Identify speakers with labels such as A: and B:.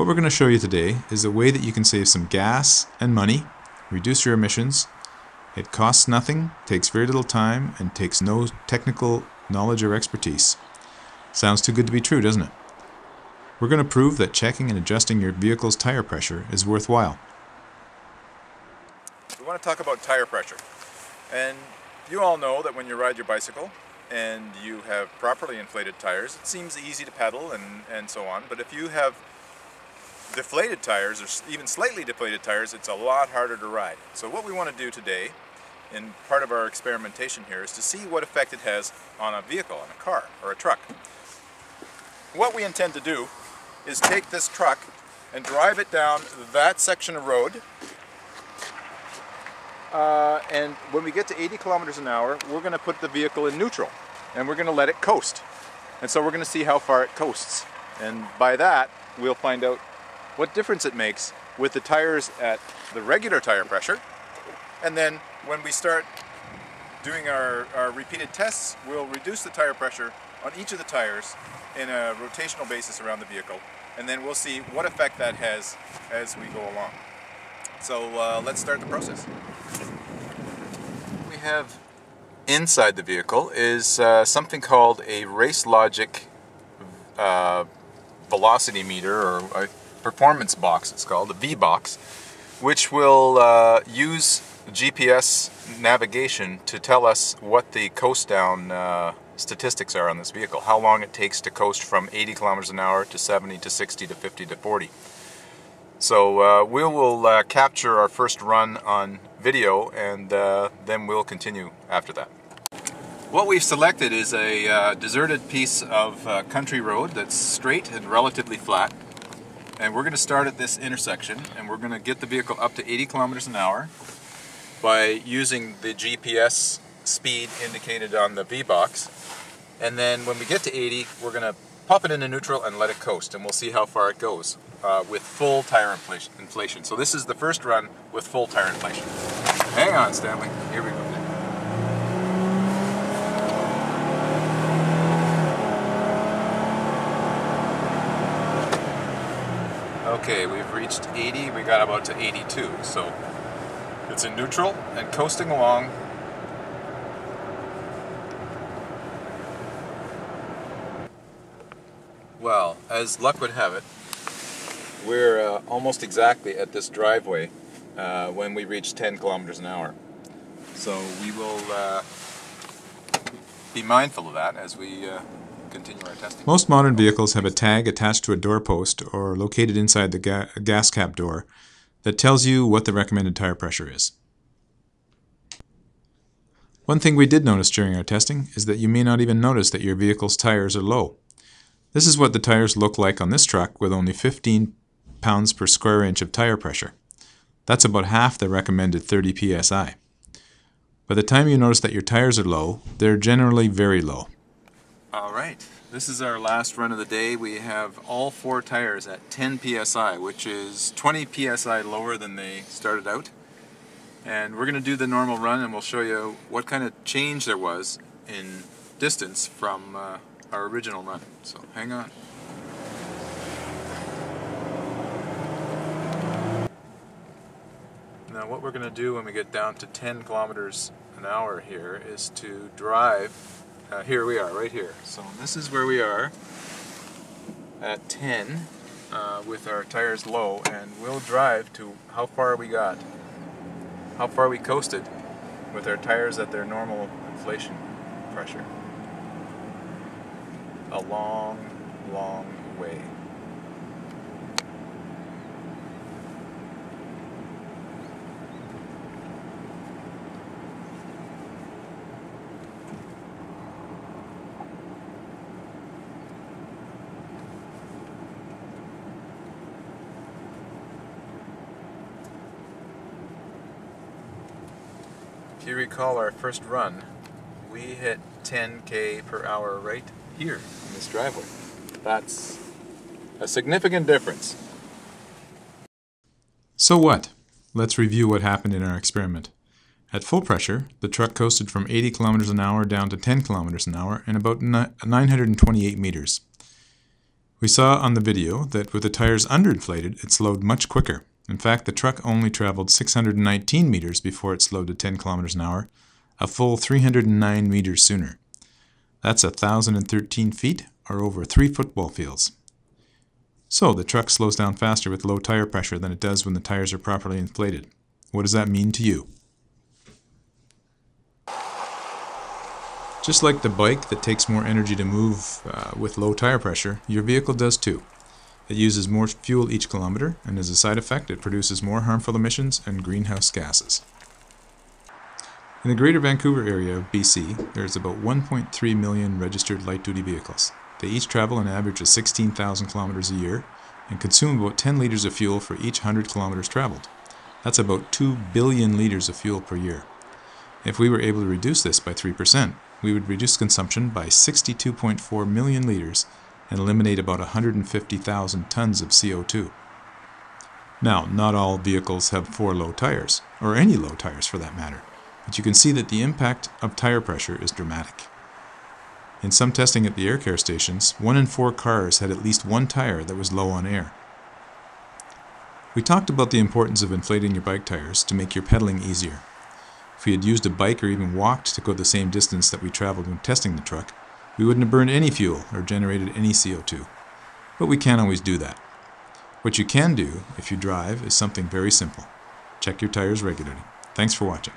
A: What we're going to show you today is a way that you can save some gas and money, reduce your emissions. It costs nothing, takes very little time, and takes no technical knowledge or expertise. Sounds too good to be true, doesn't it? We're going to prove that checking and adjusting your vehicle's tire pressure is worthwhile.
B: We want to talk about tire pressure. And you all know that when you ride your bicycle and you have properly inflated tires, it seems easy to pedal and so on. But if you have deflated tires, or even slightly deflated tires, it's a lot harder to ride. So what we want to do today, in part of our experimentation here, is to see what effect it has on a vehicle, on a car or a truck. What we intend to do is take this truck and drive it down that section of road, and when we get to 80 kilometers an hour, we're going to put the vehicle in neutral and we're going to let it coast. And so we're going to see how far it coasts, and by that we'll find out what difference it makes with the tires at the regular tire pressure. And then when we start doing our repeated tests, we'll reduce the tire pressure on each of the tires in a rotational basis around the vehicle, and then we'll see what effect that has as we go along. So let's start the process. What we have inside the vehicle is something called a race logic velocity meter, or a performance box it's called, a V box, which will use GPS navigation to tell us what the coast down statistics are on this vehicle, how long it takes to coast from 80 kilometers an hour to 70 to 60 to 50 to 40. So we will capture our first run on video, and then we'll continue after that. What we've selected is a deserted piece of country road that's straight and relatively flat. And we're going to start at this intersection, and we're going to get the vehicle up to 80 kilometers an hour by using the GPS speed indicated on the V-box. And then when we get to 80, we're going to pop it into neutral and let it coast, and we'll see how far it goes with full tire inflation. So this is the first run with full tire inflation. Hang on, Stanley. Here we go. Okay, we've reached 80, we got about to 82, so it's in neutral and coasting along. Well, as luck would have it, we're almost exactly at this driveway when we reach 10 kilometers an hour. So we will be mindful of that as we continue our testing.
A: Most modern vehicles have a tag attached to a doorpost or located inside the gas cap door that tells you what the recommended tire pressure is. One thing we did notice during our testing is that you may not even notice that your vehicle's tires are low. This is what the tires look like on this truck with only 15 pounds per square inch of tire pressure. That's about half the recommended 30 psi. By the time you notice that your tires are low, they're generally very low.
B: Alright, this is our last run of the day. We have all four tires at 10 psi, which is 20 psi lower than they started out. And we're going to do the normal run, and we'll show you what kind of change there was in distance from our original run. So hang on. Now what we're going to do when we get down to 10 kilometers an hour here is to drive. Here we are, right here. So this is where we are at 10 with our tires low, and we'll drive to how far we got, how far we coasted with our tires at their normal inflation pressure. A long, long way. If you recall our first run, we hit 10 km per hour right here in this driveway. That's a significant difference.
A: So what? Let's review what happened in our experiment. At full pressure, the truck coasted from 80 kilometers an hour down to 10 kilometers an hour in about 928 meters. We saw on the video that with the tires underinflated, it slowed much quicker. In fact, the truck only traveled 619 meters before it slowed to 10 kilometers an hour, a full 309 meters sooner. That's 1,013 feet, or over 3 football fields. So the truck slows down faster with low tire pressure than it does when the tires are properly inflated. What does that mean to you? Just like the bike that takes more energy to move with low tire pressure, your vehicle does too. It uses more fuel each kilometer, and as a side effect, it produces more harmful emissions and greenhouse gases. In the Greater Vancouver area of BC, there is about 1.3 million registered light-duty vehicles. They each travel an average of 16,000 kilometers a year and consume about 10 liters of fuel for each 100 kilometers traveled. That's about 2 billion liters of fuel per year. If we were able to reduce this by 3%, we would reduce consumption by 62.4 million liters and eliminate about 150,000 tons of CO2. Now, not all vehicles have 4 low tires, or any low tires for that matter, but you can see that the impact of tire pressure is dramatic. In some testing at the air care stations, 1 in 4 cars had at least one tire that was low on air. We talked about the importance of inflating your bike tires to make your pedaling easier. If we had used a bike or even walked to go the same distance that we traveled when testing the truck, we wouldn't have burned any fuel or generated any CO2. But we can't always do that. What you can do if you drive is something very simple. Check your tires regularly. Thanks for watching.